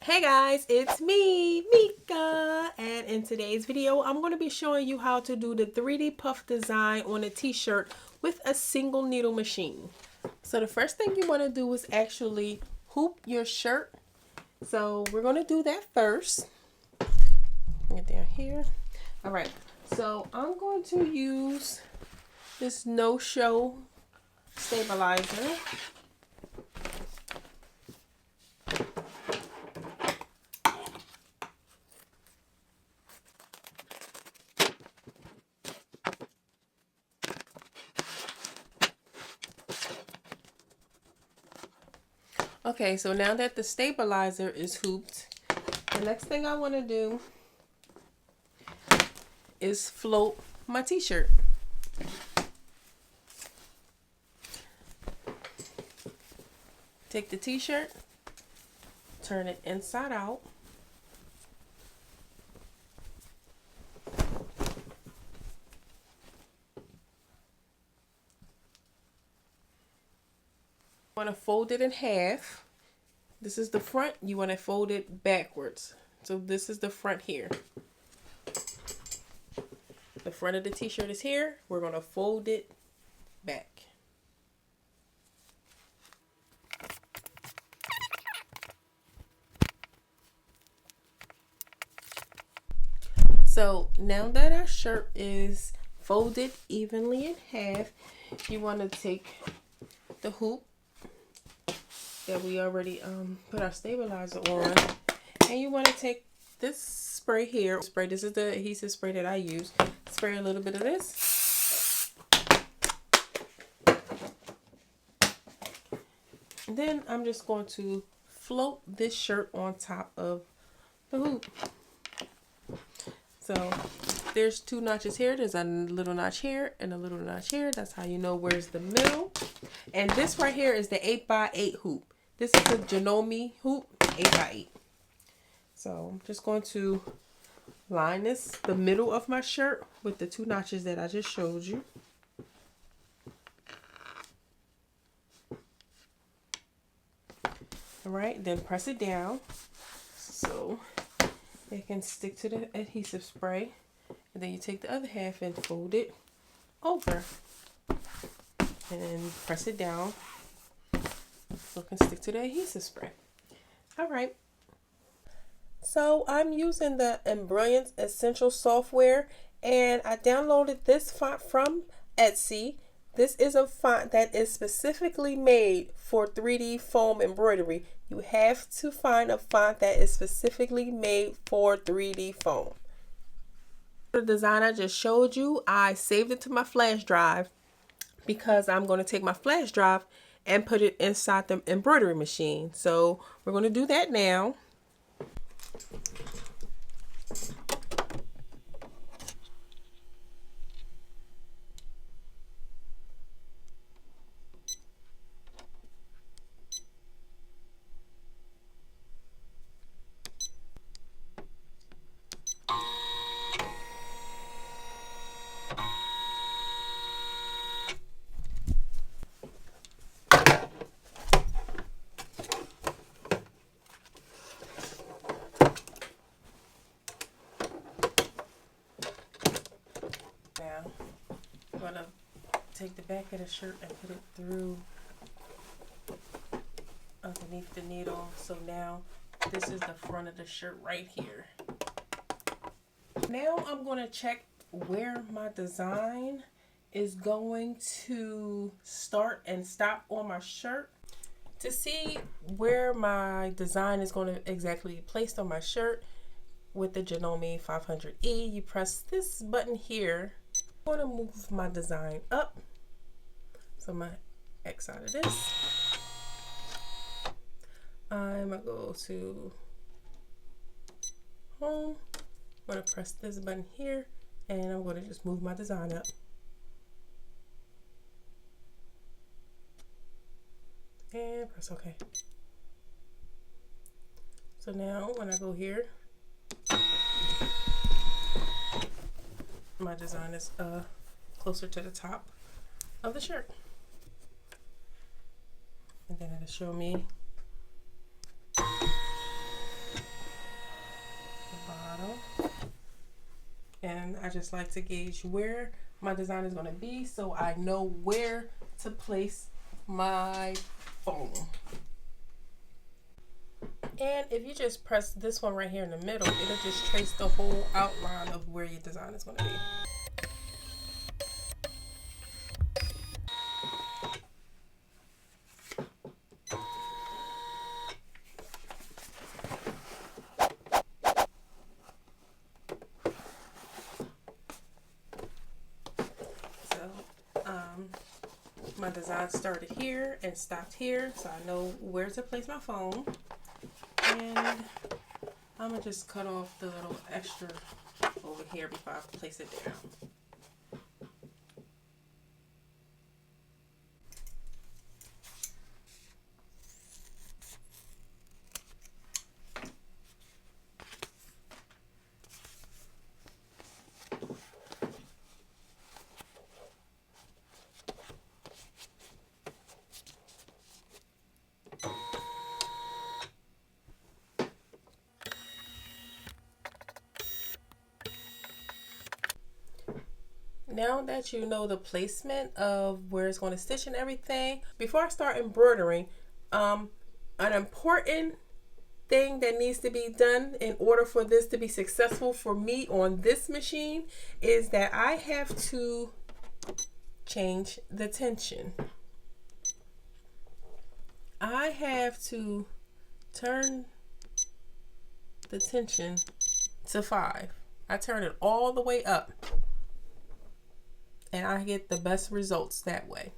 Hey guys, it's me, Mika, and in today's video, I'm going to be showing you how to do the 3D puff design on a t-shirt with a single needle machine. So the first thing you want to do is actually hoop your shirt. So we're going to do that first. Bring it down here. All right, so I'm going to use this no-show stabilizer. Okay, so now that the stabilizer is hooped, the next thing I want to do is float my t-shirt. Take the t-shirt, turn it inside out. You want to fold it in half. This is the front. You want to fold it backwards. So this is the front here. The front of the t-shirt is here. We're going to fold it back. So now that our shirt is folded evenly in half, you want to take the hoop that we already put our stabilizer on, and you want to take this spray here. This is the adhesive spray that I use. Spray a little bit of this. And then I'm just going to float this shirt on top of the hoop. So there's two notches here. There's a little notch here and a little notch here. That's how you know where's the middle. And this right here is the 8x8 hoop. This is the Janome hoop, 8x8. So I'm just going to line the middle of my shirt with the two notches that I just showed you. All right, then press it down so it can stick to the adhesive spray. And then you take the other half and fold it over and press it down so it can stick to the adhesive spray. All right. So I'm using the Embroidery Essential software, and I downloaded this font from Etsy. This is a font that is specifically made for 3D foam embroidery. You have to find a font that is specifically made for 3D foam. The design I just showed you, I saved it to my flash drive because I'm going to take my flash drive and put it inside the embroidery machine. So we're going to do that now. Now, I'm going to take the back of the shirt and put it through underneath the needle. So now this is the front of the shirt right here. Now I'm going to check where my design is going to start and stop on my shirt. To see where my design is going to exactly be placed on my shirt with the Janome 500E, you press this button here. I'm going to move my design up. So my X out of this. I'm going to go to home. I'm going to press this button here, and I'm going to just move my design up. And press OK. So now when I go here, my design is closer to the top of the shirt. And then it'll show me I just like to gauge where my design is going to be so I know where to place my foam. And if you just press this one right here in the middle, it'll just trace the whole outline of where your design is going to be. My design started here and stopped here, so I know where to place my foam. And I'm gonna just cut off the little extra over here before I place it down. Now that you know the placement of where it's going to stitch and everything, before I start embroidering, an important thing that needs to be done in order for this to be successful for me on this machine is that I have to change the tension. I have to turn the tension to 5. I turn it all the way up, and I get the best results that way.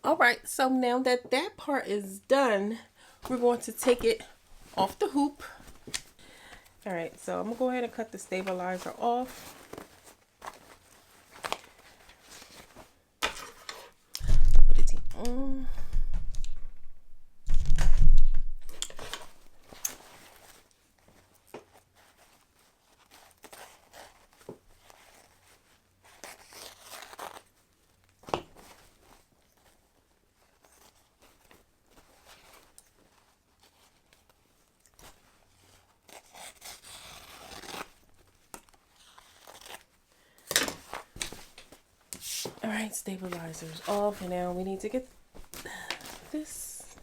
Alright, so now that that part is done, we're going to take it off the hoop. Alright, so I'm going to go ahead and cut the stabilizer off. Put it on. Alright, stabilizer's off, and now we need to get this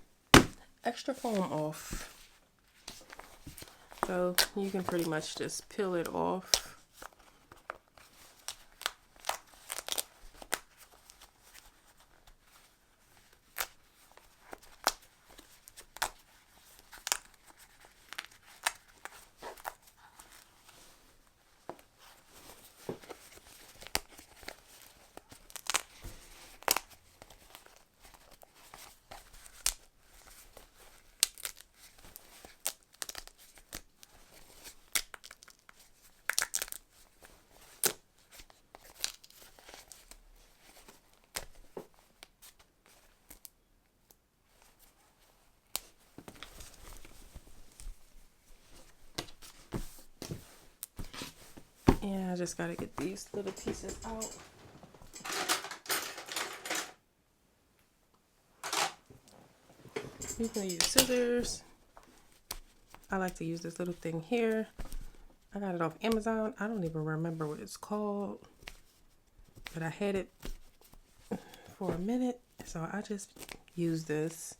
extra foam off. So you can pretty much just peel it off. And I just gotta get these little pieces out. You can use scissors. I like to use this little thing here. I got it off Amazon. I don't even remember what it's called, but I had it for a minute, so I just use this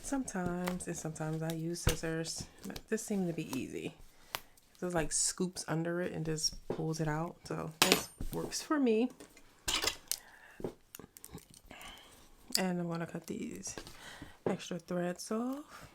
sometimes, and sometimes I use scissors, but this seemed to be easy. There's like scoops under it and just pulls it out, so this works for me. And I'm going to cut these extra threads off.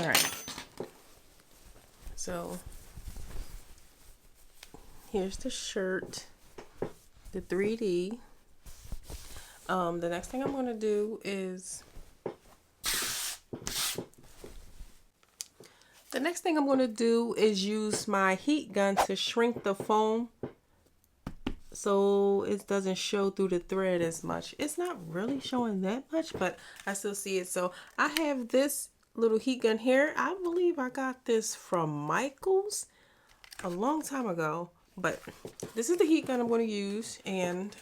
right. So here's the shirt, the 3D. The next thing I'm going to do is use my heat gun to shrink the foam so it doesn't show through the thread as much. It's not really showing that much, but I still see it. So I have this little heat gun here. I believe I got this from Michael's a long time ago, but this is the heat gun I'm going to use. And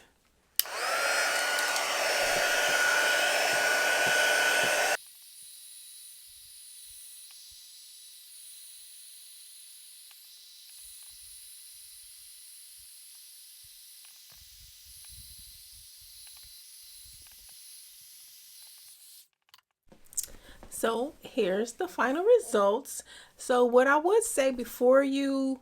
so here's the final results. So what I would say before you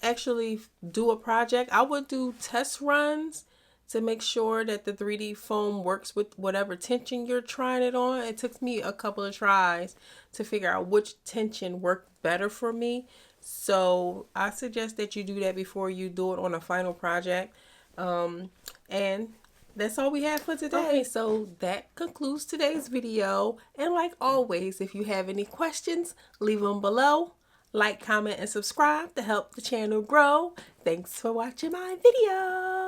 actually do a project, I would do test runs to make sure that the 3D foam works with whatever tension you're trying it on. It took me a couple of tries to figure out which tension worked better for me. So I suggest that you do that before you do it on a final project. And that's all we have for today. Okay, so that concludes today's video. And like always, if you have any questions, leave them below. Like, comment, and subscribe to help the channel grow. Thanks for watching my video.